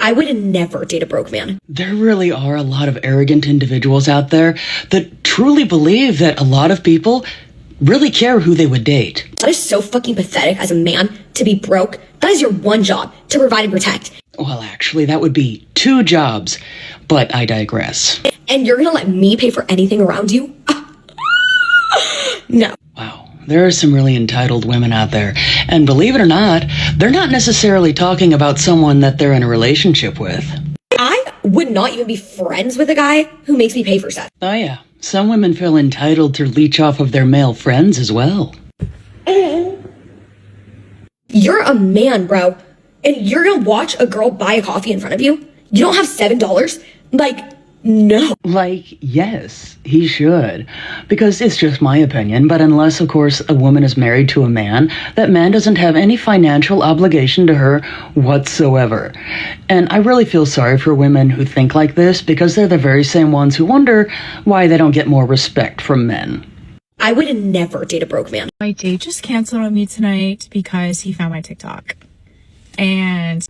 I would never date a broke man. There really are a lot of arrogant individuals out there that truly believe that a lot of people really care who they would date. That is so fucking pathetic as a man to be broke. That is your one job, to provide and protect. Well, actually, that would be 2 jobs, but I digress. And you're gonna let me pay for anything around you? No. Wow, there are some really entitled women out there. And believe it or not, they're not necessarily talking about someone that they're in a relationship with. I would not even be friends with a guy who makes me pay for sex. Oh yeah, some women feel entitled to leech off of their male friends as well. You're a man, bro. And you're gonna watch a girl buy a coffee in front of you? You don't have $7? Like, no. Like, yes, he should. Because it's just my opinion, but unless, of course, a woman is married to a man, that man doesn't have any financial obligation to her whatsoever. And I really feel sorry for women who think like this, because they're the very same ones who wonder why they don't get more respect from men. I would never date a broke man. My date just canceled on me tonight because he found my TikTok. And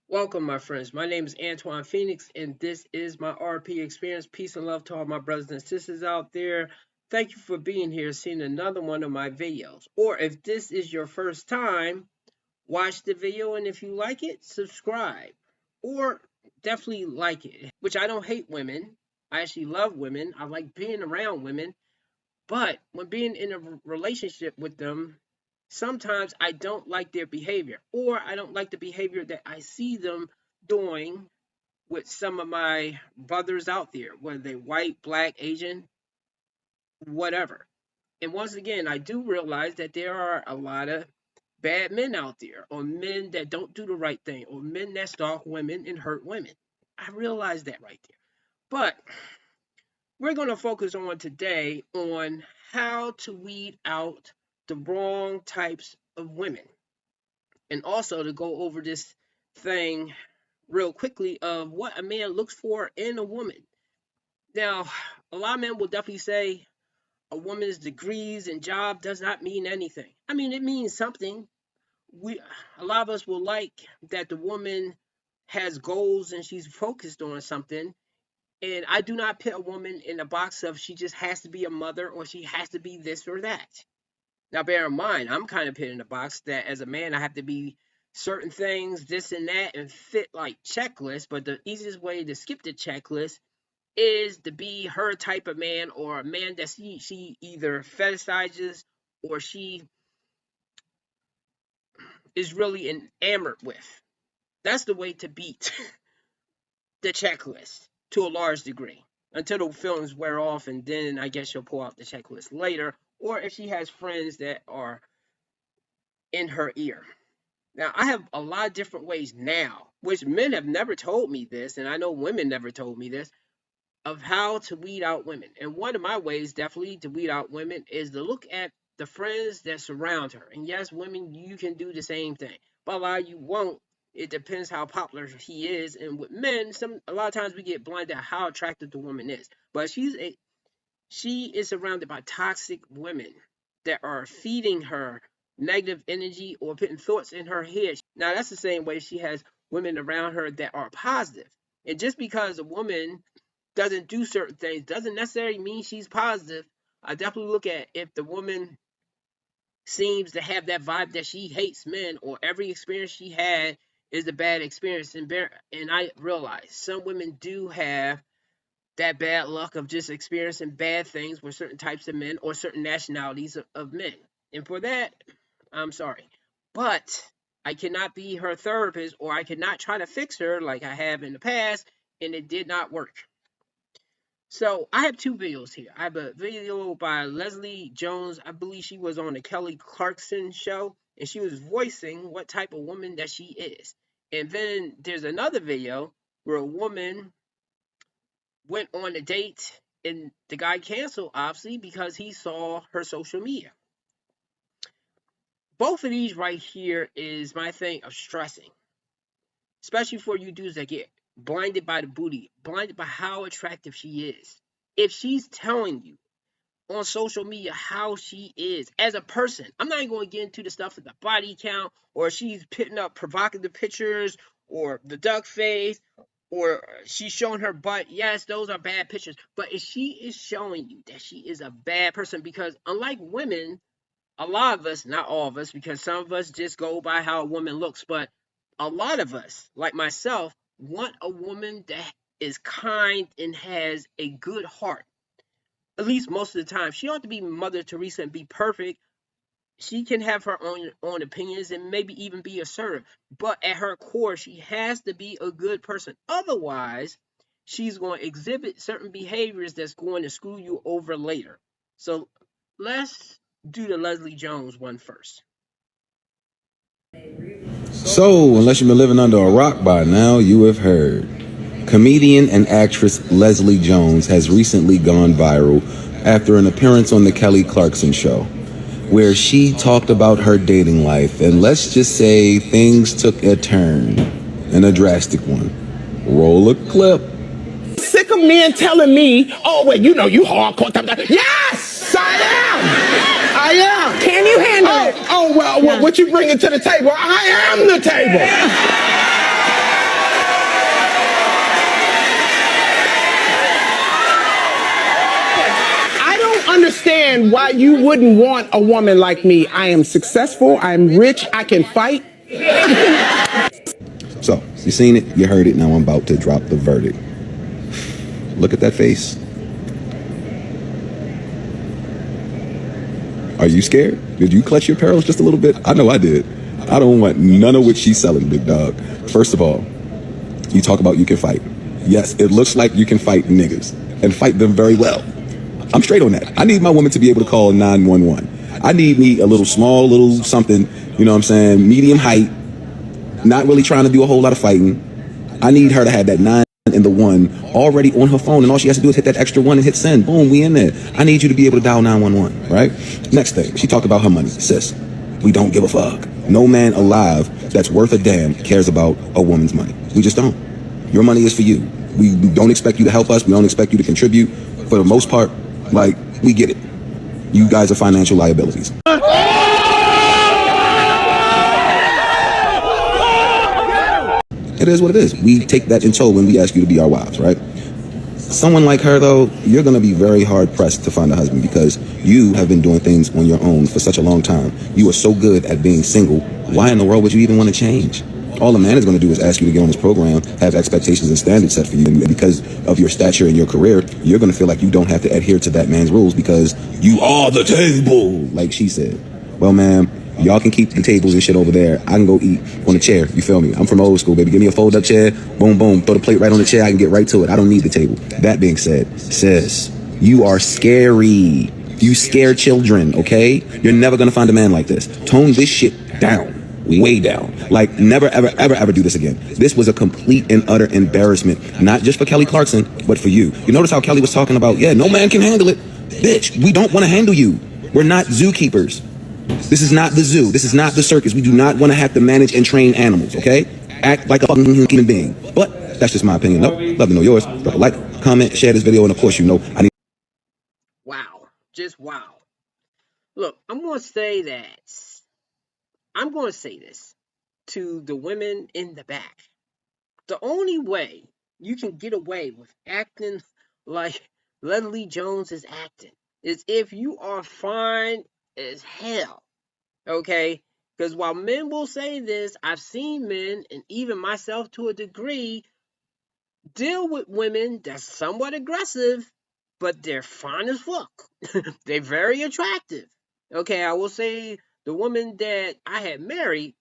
Welcome, my friends. My name is Antoine Phoenix, and this is my RP experience. Peace and love to all my brothers and sisters out there. Thank you for being here, seeing another one of my videos. Or if this is your first time, watch the video, and if you like it, subscribe. Or definitely like it, which I don't hate women. I actually love women. I like being around women. But when being in a relationship with them, sometimes I don't like their behavior, or I don't like the behavior that I see them doing with some of my brothers out there, whether they white, black, Asian, whatever. And once again, I do realize that there are a lot of bad men out there, or men that don't do the right thing, or men that stalk women and hurt women. I realize that right there. But we're going to focus on today on how to weed out the wrong types of women, and also to go over this thing real quickly of what a man looks for in a woman. Now, a lot of men will definitely say a woman's degrees and job does not mean anything. I mean, it means something. A lot of us will like that the woman has goals and she's focused on something. And I do not put a woman in a box of she just has to be a mother or she has to be this or that. Now, bear in mind, I'm kind of put in a box that as a man, I have to be certain things, this and that, and fit like checklists. But the easiest way to skip the checklist is to be her type of man, or a man that she either fetishizes or she is really enamored with. That's the way to beat the checklist to a large degree, until the feelings wear off, and then I guess she'll pull out the checklist later, or if she has friends that are in her ear. Now, I have a lot of different ways now, which men have never told me this, and I know women never told me this, of how to weed out women. And one of my ways, definitely, to weed out women is to look at the friends that surround her. And yes, women, you can do the same thing, but a lot of you won't. It depends how popular he is. And with men, a lot of times we get blinded at how attractive the woman is. But she is surrounded by toxic women that are feeding her negative energy or putting thoughts in her head. Now, that's the same way she has women around her that are positive. And just because a woman doesn't do certain things doesn't necessarily mean she's positive. I definitely look at if the woman seems to have that vibe that she hates men, or every experience she had is a bad experience. And I realize some women do have that bad luck of just experiencing bad things with certain types of men or certain nationalities of men. And for that, I'm sorry. But I cannot be her therapist, or I cannot try to fix her like I have in the past, and it did not work. So I have two videos here. I have a video by Leslie Jones. I believe she was on the Kelly Clarkson show, and she was voicing what type of woman that she is. And then there's another video where a woman went on a date, and the guy canceled, obviously, because he saw her social media. Both of these right here is my thing of stressing, especially for you dudes that get blinded by the booty, blinded by how attractive she is. If she's telling you on social media how she is as a person, I'm not even going to get into the stuff of the body count, or she's putting up provocative pictures, or the duck face, or she's showing her butt. Yes, those are bad pictures. But if she is showing you that she is a bad person, because unlike women, a lot of us, not all of us, because some of us just go by how a woman looks, but a lot of us, like myself, want a woman that is kind and has a good heart. At least most of the time. She don't have to be Mother Teresa and be perfect. She can have her own opinions and maybe even be assertive. But at her core, she has to be a good person. Otherwise, she's going to exhibit certain behaviors that's going to screw you over later. So let's do the Leslie Jones one first. So, unless you've been living under a rock by now, you have heard. Comedian and actress Leslie Jones has recently gone viral after an appearance on the Kelly Clarkson show, where she talked about her dating life, and let's just say things took a turn, and a drastic one. Roll a clip. Sick of men telling me, oh, well, you know, you hardcore. Yes, I am. I am. Can you handle it? Oh, well, yeah. What you bringing to the table? I am the table. I don't understand why you wouldn't want a woman like me. I am successful. I'm rich. I can fight. So, you seen it, you heard it, now I'm about to drop the verdict. Look at that face. Are you scared? Did you clutch your pearls just a little bit? I know I did. I don't want none of what she's selling, big dog. First of all, you talk about you can fight. Yes, it looks like you can fight niggas, and fight them very well. I'm straight on that. I need my woman to be able to call 911. I need me a little small, little something, you know what I'm saying, medium height, not really trying to do a whole lot of fighting. I need her to have that 9 and the 1 already on her phone, and all she has to do is hit that extra 1 and hit send. Boom, we in there. I need you to be able to dial 911, right? Next thing, she talked about her money. Sis, we don't give a fuck. No man alive that's worth a damn cares about a woman's money. We just don't. Your money is for you. We don't expect you to help us. We don't expect you to contribute. For the most part, like, we get it. You guys are financial liabilities. It is what it is. We take that in tow when we ask you to be our wives, right? Someone like her, though, you're going to be very hard pressed to find a husband, because you have been doing things on your own for such a long time. You are so good at being single. Why in the world would you even want to change? All a man is going to do is ask you to get on this program, have expectations and standards set for you. And because of your stature and your career, you're going to feel like you don't have to adhere to that man's rules because you are the table, like she said. Well, ma'am, y'all can keep the tables and shit over there. I can go eat on a chair. You feel me? I'm from old school, baby. Give me a fold-up chair. Boom, boom. Throw the plate right on the chair. I can get right to it. I don't need the table. That being said, sis, you are scary. You scare children, okay? You're never going to find a man like this. Tone this shit down. Way down. Like, never, ever, ever, ever do this again. This was a complete and utter embarrassment. Not just for Kelly Clarkson, but for you. You notice how Kelly was talking about, yeah, no man can handle it. Bitch, we don't want to handle you. We're not zookeepers. This is not the zoo. This is not the circus. We do not want to have to manage and train animals, okay? Act like a fucking human being. But that's just my opinion. No, love to know yours. Drop a like, comment, share this video, and of course, you know, I need. Wow. Just wow. Look, I'm going to say this to the women in the back. The only way you can get away with acting like Leslie Jones is acting is if you are fine as hell. Okay? Because while men will say this, I've seen men, and even myself to a degree, deal with women that's somewhat aggressive, but they're fine as fuck. They're very attractive. Okay, I will say the woman that I had married,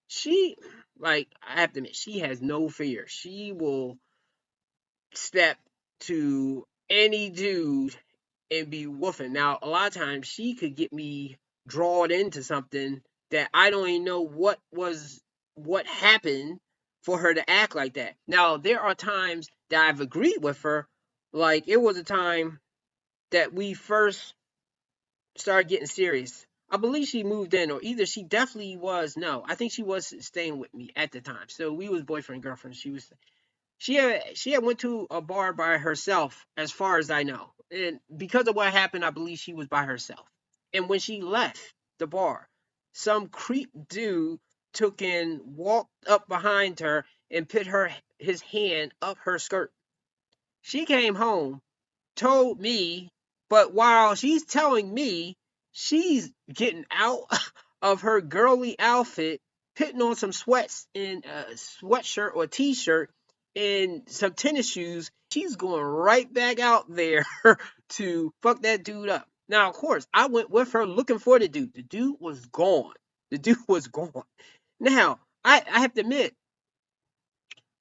she, like, I have to admit, she has no fear. She will step to any dude and be woofing. Now, a lot of times she could get me drawn into something that I don't even know what happened for her to act like that. Now, there are times that I've agreed with her. Like, it was a time that we first started getting serious. I believe she moved in, or either she definitely was. No, I think she was staying with me at the time. So we was boyfriend girlfriend. She had went to a bar by herself, as far as I know. And because of what happened, I believe she was by herself. And when she left the bar, some creep dude walked up behind her and put his hand up her skirt. She came home, told me, but while she's telling me, she's getting out of her girly outfit, putting on some sweats and a sweatshirt or t-shirt and some tennis shoes. She's going right back out there to fuck that dude up. Now, of course, I went with her looking for the dude. The dude was gone. The dude was gone. Now, I have to admit,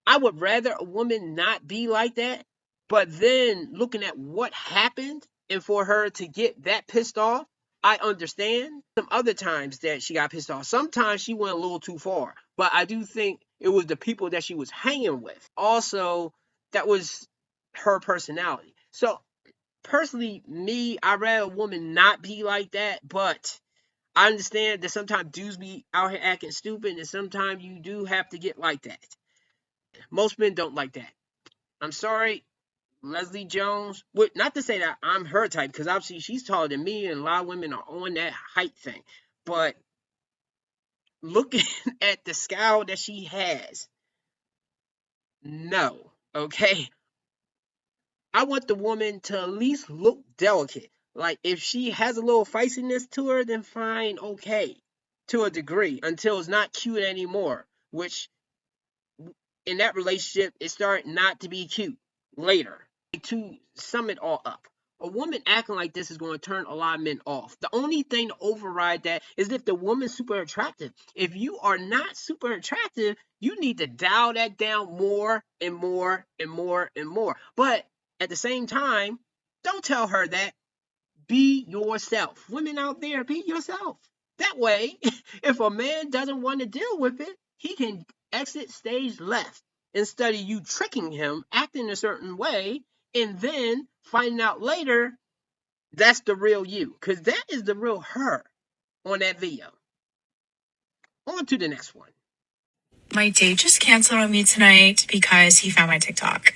I would rather a woman not be like that. But then looking at what happened and for her to get that pissed off, I understand. Some other times that she got pissed off. Sometimes she went a little too far. But I do think it was the people that she was hanging with. Also, that was her personality. So personally, me, I'd rather a woman not be like that. But I understand that sometimes dudes be out here acting stupid, and sometimes you do have to get like that. Most men don't like that. I'm sorry, Leslie Jones. Not to say that I'm her type, because obviously she's taller than me, and a lot of women are on that height thing. But looking at the scowl that she has, no. Okay? I want the woman to at least look delicate. Like, if she has a little feistiness to her, then fine, okay. To a degree, until it's not cute anymore. Which, in that relationship, it started not to be cute later. To sum it all up, a woman acting like this is going to turn a lot of men off. The only thing to override that is if the woman's super attractive. If you are not super attractive, you need to dial that down more and more and more and more. But at the same time, don't tell her that. Be yourself. Women out there, be yourself. That way, if a man doesn't want to deal with it, he can exit stage left instead of you tricking him, acting a certain way, and then finding out later that's the real you. Because that is the real her on that video. On to the next one. My date just canceled on me tonight because he found my TikTok.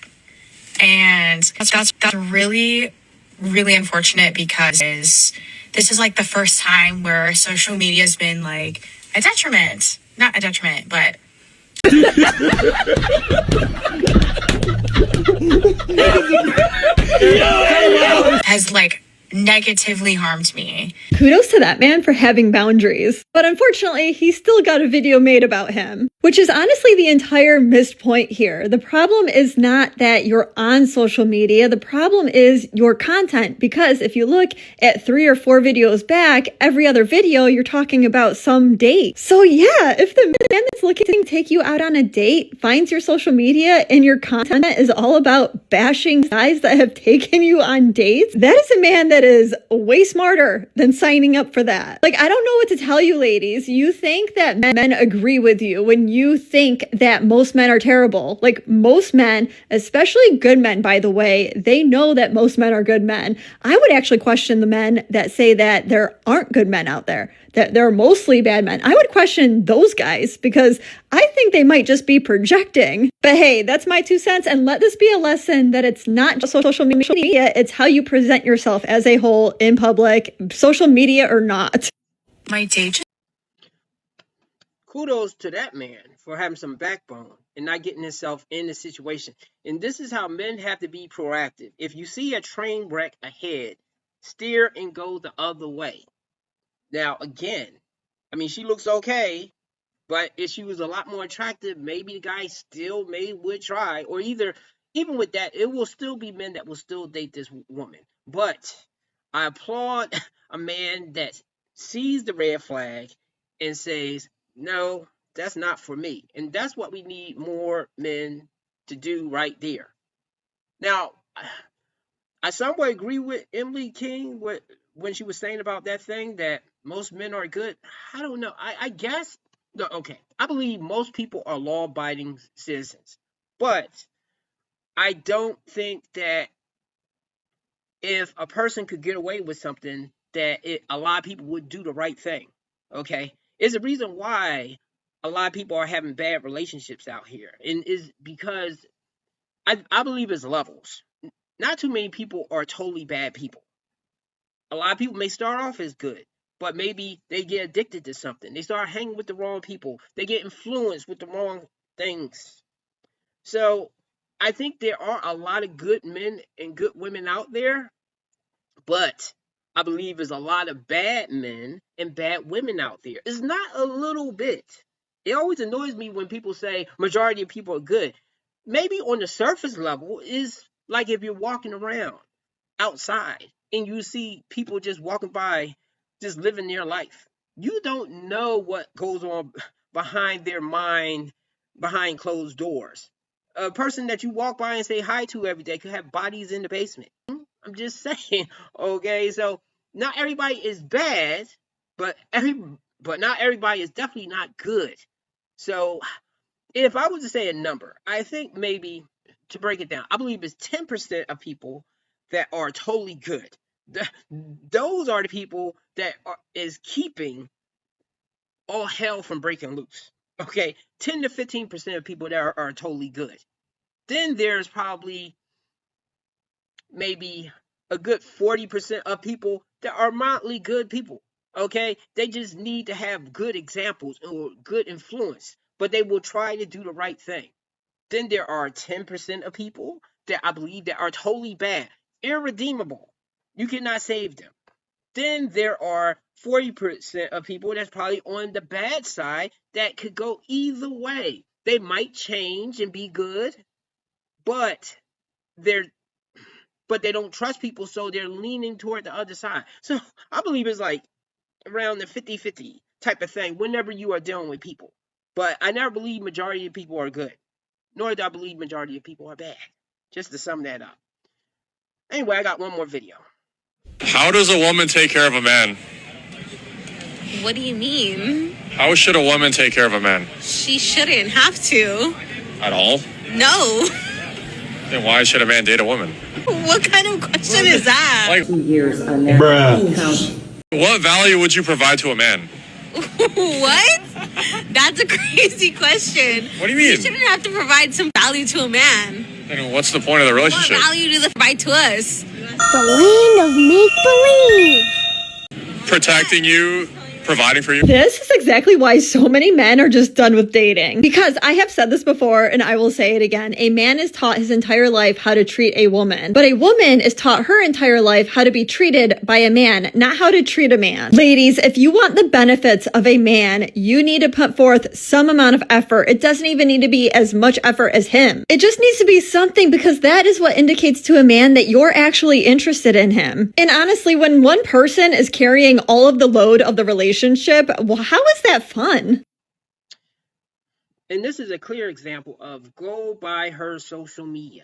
And that's really, really unfortunate because this is like the first time where social media has been like a detriment. Not a detriment, but has like negatively harmed me. Kudos to that man for having boundaries. But unfortunately, he still got a video made about him, which is honestly the entire missed point here. The problem is not that you're on social media. The problem is your content, because if you look at 3 or 4 videos back, every other video you're talking about some date. So yeah, if the man that's looking to take you out on a date finds your social media and your content is all about bashing guys that have taken you on dates, that is a man that is way smarter than signing up for that. Like, I don't know what to tell you, ladies. You think that men agree with you when you think that most men are terrible. Like, most men, especially good men, by the way, they know that most men are good men. I would actually question the men that say that there aren't good men out there, that there are mostly bad men. I would question those guys because I think they might just be projecting. But hey, that's my 2 cents, and let this be a lesson that it's not just social media, it's how you present yourself as a whole in public, social media or not. My date just Kudos to that man for having some backbone and not getting himself in the situation. And this is how men have to be proactive. If you see a train wreck ahead, steer and go the other way. Now, again, I mean, she looks okay, but if she was a lot more attractive, maybe the guy still would try. Or even with that, it will still be men that will still date this woman. But I applaud a man that sees the red flag and says, no, that's not for me. And that's what we need more men to do right there. Now, I somewhat agree with Emily King when she was saying about that thing that most men are good. I don't know. I guess, okay, I believe most people are law abiding citizens. But I don't think that if a person could get away with something, that a lot of people would do the right thing. Okay? It's a reason why a lot of people are having bad relationships out here. And is because I believe it's levels. Not too many people are totally bad people. A lot of people may start off as good, but maybe they get addicted to something. They start hanging with the wrong people. They get influenced with the wrong things. So I think there are a lot of good men and good women out there, but I believe there's a lot of bad men and bad women out there. It's not a little bit. It always annoys me when people say majority of people are good. Maybe on the surface level is like if you're walking around outside and you see people just walking by, just living their life. You don't know what goes on behind their mind, behind closed doors. A person that you walk by and say hi to every day could have bodies in the basement. I'm just saying, okay? So not everybody is bad, but not everybody is definitely not good. So if I was to say a number, I think maybe to break it down, I believe it's 10% of people that are totally good. Those are the people that is keeping all hell from breaking loose. Okay, 10 to 15% of people that are totally good. Then there's probably maybe a good 40% of people that are mildly good people. Okay, they just need to have good examples or good influence, but they will try to do the right thing. Then there are 10% of people that I believe that are totally bad, irredeemable. You cannot save them. Then there are 40% of people that's probably on the bad side that could go either way. They might change and be good, but they don't trust people, so they're leaning toward the other side. So I believe it's like around the 50-50 type of thing whenever you are dealing with people. But I never believe majority of people are good, nor do I believe majority of people are bad. Just to sum that up. Anyway, I got one more video. How does a woman take care of a man? What do you mean? How should a woman take care of a man? She shouldn't have to. At all? No. Then why should a man date a woman? What kind of question is that? Like, 2 years on their income. what value would you provide to a man? What? That's a crazy question. What do you mean? You shouldn't have to provide some value to a man. Then what's the point of the relationship? What value do they provide to us? The land of make-believe. Protecting you, providing for you. This is exactly why so many men are just done with dating. Because I have said this before and I will say it again. A man is taught his entire life how to treat a woman. But a woman is taught her entire life how to be treated by a man, not how to treat a man. Ladies, if you want the benefits of a man, you need to put forth some amount of effort. It doesn't even need to be as much effort as him. It just needs to be something, because that is what indicates to a man that you're actually interested in him. And honestly, when one person is carrying all of the load of the relationship, well, how is that fun? And this is a clear example of go by her social media.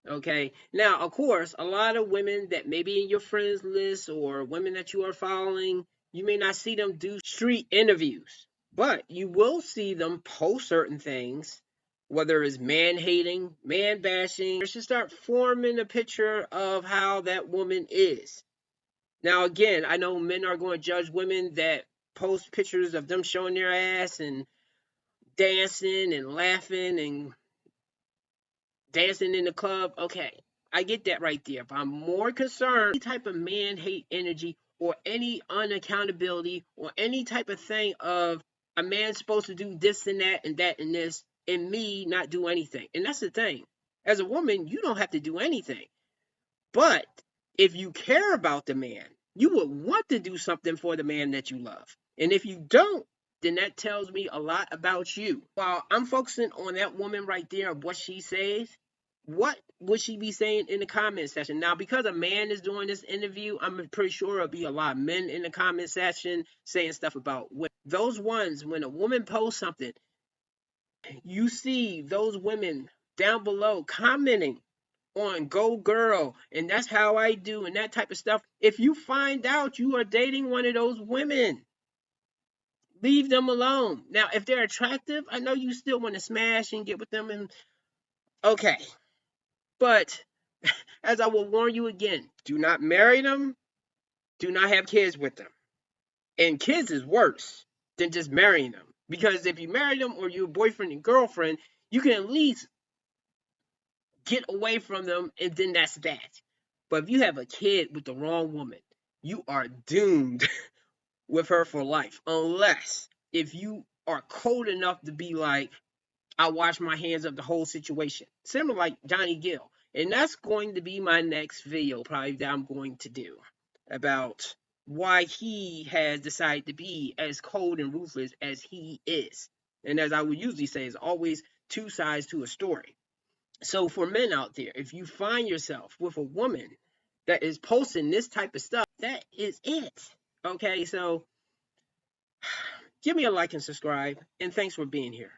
Okay. Now, of course, a lot of women that may be in your friends list or women that you are following, you may not see them do street interviews, but you will see them post certain things, whether it's man hating, man bashing. You should start forming a picture of how that woman is. Now, again, I know men are going to judge women that post pictures of them showing their ass and dancing and laughing and dancing in the club. Okay, I get that right there. But I'm more concerned any type of man hate energy or any unaccountability or any type of thing of a man supposed to do this and that and this and me not do anything. And that's the thing. As a woman, you don't have to do anything. But if you care about the man, you would want to do something for the man that you love. And if you don't, then that tells me a lot about you. While I'm focusing on that woman right there of what she says, what would she be saying in the comment section? Now, because a man is doing this interview, I'm pretty sure there'll be a lot of men in the comment section saying stuff about women. Those ones, when a woman posts something, you see those women down below commenting on "Go Girl" and "That's how I do" and that type of stuff. If you find out you are dating one of those women, leave them alone. Now, if they're attractive, I know you still want to smash and get with them, and okay. But as I will warn you again, do not marry them. Do not have kids with them. And kids is worse than just marrying them. Because if you marry them or you're boyfriend and girlfriend, you can at least get away from them, and then that's that. But if you have a kid with the wrong woman, you are doomed with her for life. Unless if you are cold enough to be like, I wash my hands of the whole situation. Similar like Johnny Gill. And that's going to be my next video probably that I'm going to do about why he has decided to be as cold and ruthless as he is. And as I would usually say, there's always two sides to a story. So for men out there, if you find yourself with a woman that is posting this type of stuff, that is it. Okay, so give me a like and subscribe, and thanks for being here.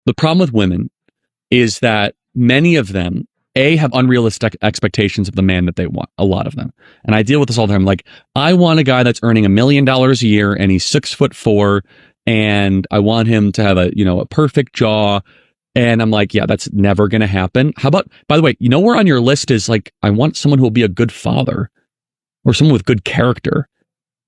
The problem with women is that many of them, have unrealistic expectations of the man that they want. A lot of them. And I deal with this all the time. Like, I want a guy that's earning $1 million a year and he's 6'4", and I want him to have a perfect jaw. And I'm like, yeah, that's never going to happen. How about, by the way, where on your list is like, I want someone who will be a good father or someone with good character.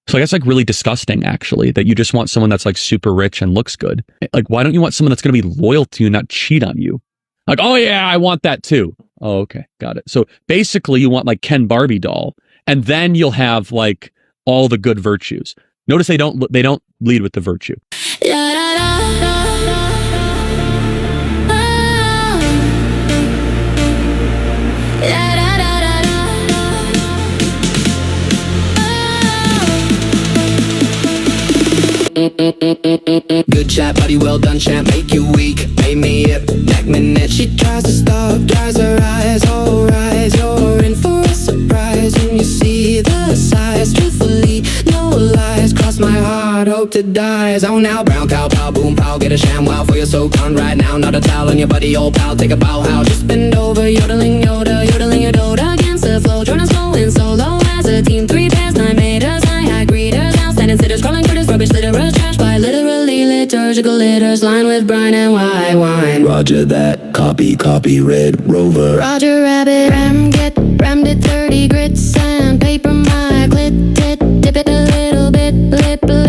So that's like really disgusting, actually, that you just want someone that's like super rich and looks good. Like, why don't you want someone that's going to be loyal to you and not cheat on you? Like, oh yeah, I want that too. Oh, okay, got it. So basically you want like Ken Barbie doll, and then you'll have like all the good virtues. Notice they don't lead with the virtue. Good chat, buddy, well done, champ, make you weak. Made me hip, neck minute. She tries to stop, dries her eyes. All rise, you're in for a surprise when you see the size. Truthfully, no lies, cross my heart, hope to die. Oh, now, brown cow, pow, boom, pow, get a sham wow for your soak on right now. Not a towel on your buddy, old pal, take a bow, how. Just bend over, yodeling, yoda, yodeling your doda against the flow. Join us slow and solo as a team, 3 pairs, 9 meters, high, high greeters, now standing sitters, crawling critters, rubbish litterers, trash by literally liturgical litters, line with brine and white wine. Roger that, copy, red rover. Roger rabbit, ram, get rammed it.